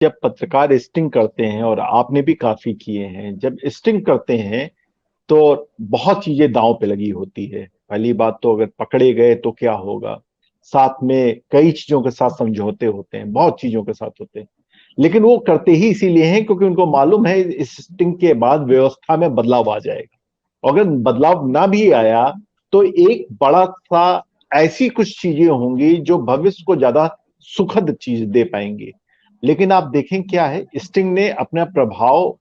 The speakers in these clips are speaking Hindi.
जब पत्रकार स्टिंग करते हैं, और आपने भी काफी किए हैं, जब स्टिंग करते हैं तो बहुत चीजें दांव पे लगी होती है। पहली बात तो अगर पकड़े गए तो क्या होगा, साथ में कई चीजों के साथ समझौते होते हैं, बहुत चीजों के साथ होते हैं। लेकिन वो करते ही इसीलिए हैं क्योंकि उनको मालूम है इस स्टिंग के बाद व्यवस्था में बदलाव आ जाएगा। अगर बदलाव ना भी आया तो एक बड़ा सा ऐसी कुछ चीजें होंगी जो भविष्य को ज्यादा सुखद चीज दे पाएंगी। लेकिन आप देखें क्या है, स्टिंग ने अपना प्रभाव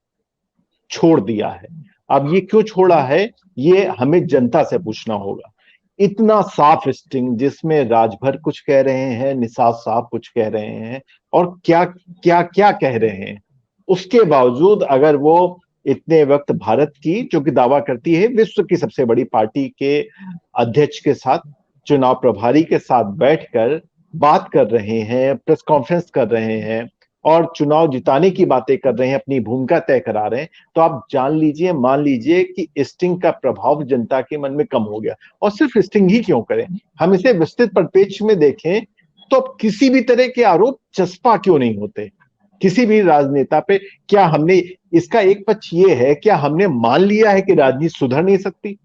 छोड़ दिया है। अब ये क्यों छोड़ा है, ये हमें जनता से पूछना होगा। इतना साफ स्टिंग जिसमें राजभर कुछ कह रहे हैं, निषाद साहब कुछ कह रहे हैं, और क्या क्या क्या कह रहे हैं, उसके बावजूद अगर वो इतने वक्त भारत की, जो कि दावा करती है विश्व की सबसे बड़ी पार्टी के अध्यक्ष के साथ, चुनाव प्रभारी के साथ बैठकर बात कर रहे हैं, प्रेस कॉन्फ्रेंस कर रहे हैं और चुनाव जिताने की बातें कर रहे हैं, अपनी भूमिका तय करा रहे हैं, तो आप जान लीजिए, मान लीजिए कि स्टिंग का प्रभाव जनता के मन में कम हो गया। और सिर्फ स्टिंग ही क्यों करें, हम इसे विस्तृत परिप्रेक्ष्य में देखें तो किसी भी तरह के आरोप चस्पा क्यों नहीं होते किसी भी राजनेता पे। क्या हमने, इसका एक पक्ष ये है, क्या हमने मान लिया है कि राजनीति सुधर नहीं सकती?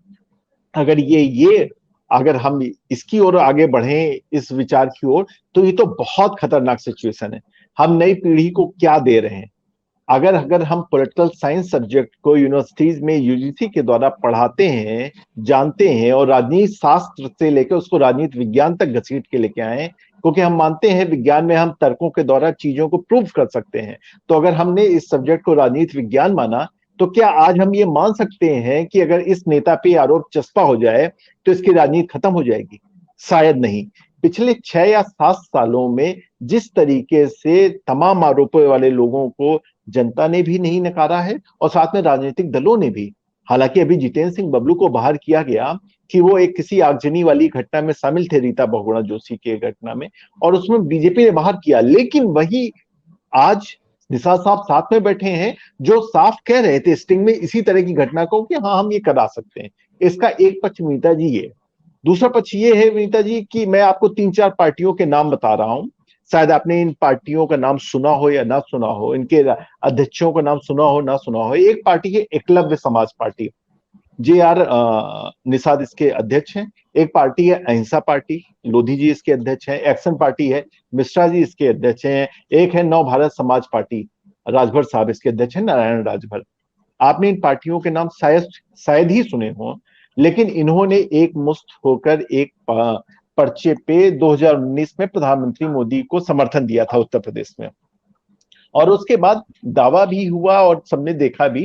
अगर ये अगर हम इसकी ओर आगे बढ़े, इस विचार की ओर, तो ये तो बहुत खतरनाक सिचुएशन है। हम नई पीढ़ी को क्या दे रहे हैं? अगर अगर हम पॉलिटिकल साइंस सब्जेक्ट को यूनिवर्सिटीज में यूजीसी के द्वारा पढ़ाते हैं, जानते हैं, और राजनीति शास्त्र से लेकर उसको राजनीति विज्ञान तक घसीट के लेके आए, क्योंकि हम मानते हैं विज्ञान में हम तर्कों के द्वारा चीजों को प्रूव कर सकते हैं। तो अगर हमने इस सब्जेक्ट को राजनीति विज्ञान माना, तो क्या आज हम ये मान सकते हैं कि अगर इस नेता पे आरोप चस्पा हो जाए तो इसकी राजनीति खत्म हो जाएगी? शायद नहीं। पिछले 6 या 7 सालों में जिस तरीके से तमाम आरोपों वाले लोगों को जनता ने भी नहीं नकारा है, और साथ में राजनीतिक दलों ने भी। हालांकि अभी जितेंद्र सिंह बबलू को बाहर किया गया कि वो एक किसी आगजनी वाली घटना में शामिल थे, रीता बहुगुणा जोशी की घटना में, और उसमें बीजेपी ने बाहर किया। लेकिन वही आज निशा साहब साथ में बैठे हैं जो साफ कह रहे थे स्टिंग में इसी तरह की घटना को कि हाँ हम ये करा सकते हैं। इसका एक पक्ष मीता जी ये, दूसरा पक्ष ये है मीता जी कि मैं आपको 3-4 पार्टियों के नाम बता रहा हूं। शायद आपने इन पार्टियों का नाम सुना हो या ना सुना हो, इनके अध्यक्षों का नाम सुना हो ना सुना हो। एक पार्टी है एकलव्य समाज पार्टी, जे आर निषाद इसके अध्यक्ष हैं। एक पार्टी है अहिंसा पार्टी, लोधी जी इसके अध्यक्ष हैं। एक्शन पार्टी है, मिश्रा जी इसके अध्यक्ष हैं। एक है नव भारत समाज पार्टी, राजभर साहब इसके अध्यक्ष हैं, नारायण राजभर। आपने इन पार्टियों के नाम शायद शायद ही सुने हों, लेकिन इन्होंने एक मुश्त होकर एक पर्चे पे 2019 में प्रधानमंत्री मोदी को समर्थन दिया था उत्तर प्रदेश में। और उसके बाद दावा भी हुआ और सबने देखा भी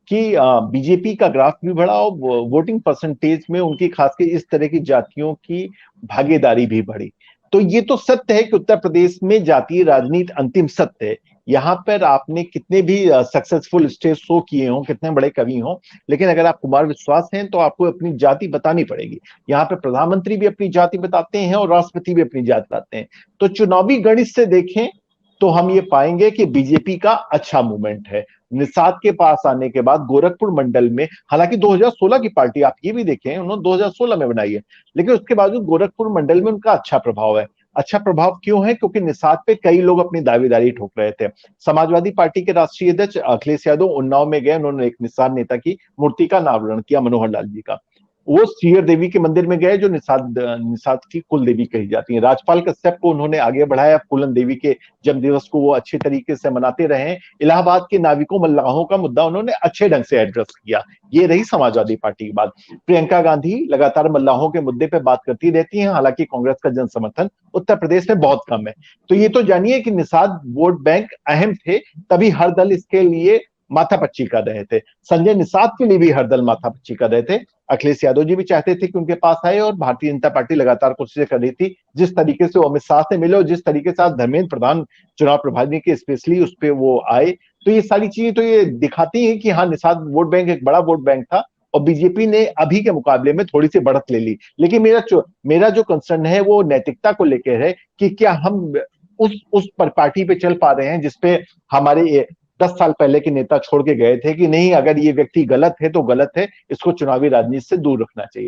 कि बीजेपी का ग्राफ भी बढ़ा और वोटिंग परसेंटेज में उनकी खासकर इस तरह की जातियों की भागीदारी भी बढ़ी। तो ये तो सत्य है कि उत्तर प्रदेश में जातीय राजनीति अंतिम सत्य है। यहाँ पर आपने कितने भी सक्सेसफुल स्टेज शो किए हों, कितने बड़े कवि हों, लेकिन अगर आप कुमार विश्वास हैं तो आपको अपनी जाति बतानी पड़ेगी। यहाँ पे प्रधानमंत्री भी अपनी जाति बताते हैं और राष्ट्रपति भी अपनी जाति बताते हैं। तो चुनावी गणित से देखें तो हम ये पाएंगे कि बीजेपी का अच्छा मूवमेंट है। निषाद के पास आने के बाद गोरखपुर मंडल में, हालांकि 2016 की पार्टी आप ये भी देखें उन्होंने 2016 में बनाई है, लेकिन उसके बावजूद गोरखपुर मंडल में उनका अच्छा प्रभाव है। अच्छा प्रभाव क्यों है? क्योंकि निषाद पे कई लोग अपनी दावेदारी ठोक रहे थे। समाजवादी पार्टी के राष्ट्रीय अध्यक्ष अखिलेश यादव उन्नाव में गए, उन्होंने एक निषाद नेता की मूर्ति का अनावरण किया, मनोहर लाल जी का। वो सीयर देवी के मंदिर में गए जो निषाद निषाद की कुल देवी कही जाती है। राजपाल कश्यप को उन्होंने आगे बढ़ाया, फूलन देवी के जन्म दिवस को वो अच्छे तरीके से मनाते रहे। इलाहाबाद के नाविकों मल्लाहों का मुद्दा उन्होंने अच्छे ढंग से एड्रेस किया। ये रही समाजवादी पार्टी की बात। प्रियंका गांधी लगातार मल्लाहों के मुद्दे पर बात करती रहती हैं, हालांकि कांग्रेस का जन समर्थन उत्तर प्रदेश में बहुत कम है। तो ये तो जानिए कि निषाद वोट बैंक अहम थे, तभी हर दल इसके लिए माथापच्ची कर रहे थे। संजय निषाद के लिए भी हर दल माथापच्ची कर रहे थे। अखिलेश यादव जी भी चाहते थे कि उनके पास आए, और भारतीय जनता पार्टी लगातार कोशिशें कर रही थी। जिस तरीके से वो अमित शाह से मिले और जिस तरीके से आज धर्मेंद्र प्रधान चुनाव प्रभारी के स्पेशली उस पर वो आए, तो ये सारी चीजें तो ये दिखाती हैं कि हाँ, निषाद वोट बैंक एक बड़ा वोट बैंक था और बीजेपी ने अभी के मुकाबले में थोड़ी सी बढ़त ले ली। लेकिन मेरा जो कंसर्न है वो नैतिकता को लेकर है कि क्या हम उस पर पार्टी पे चल पा रहे हैं जिसपे हमारे 10 साल पहले के नेता छोड़ के गए थे कि नहीं, अगर ये व्यक्ति गलत है तो गलत है, इसको चुनावी राजनीति से दूर रखना चाहिए।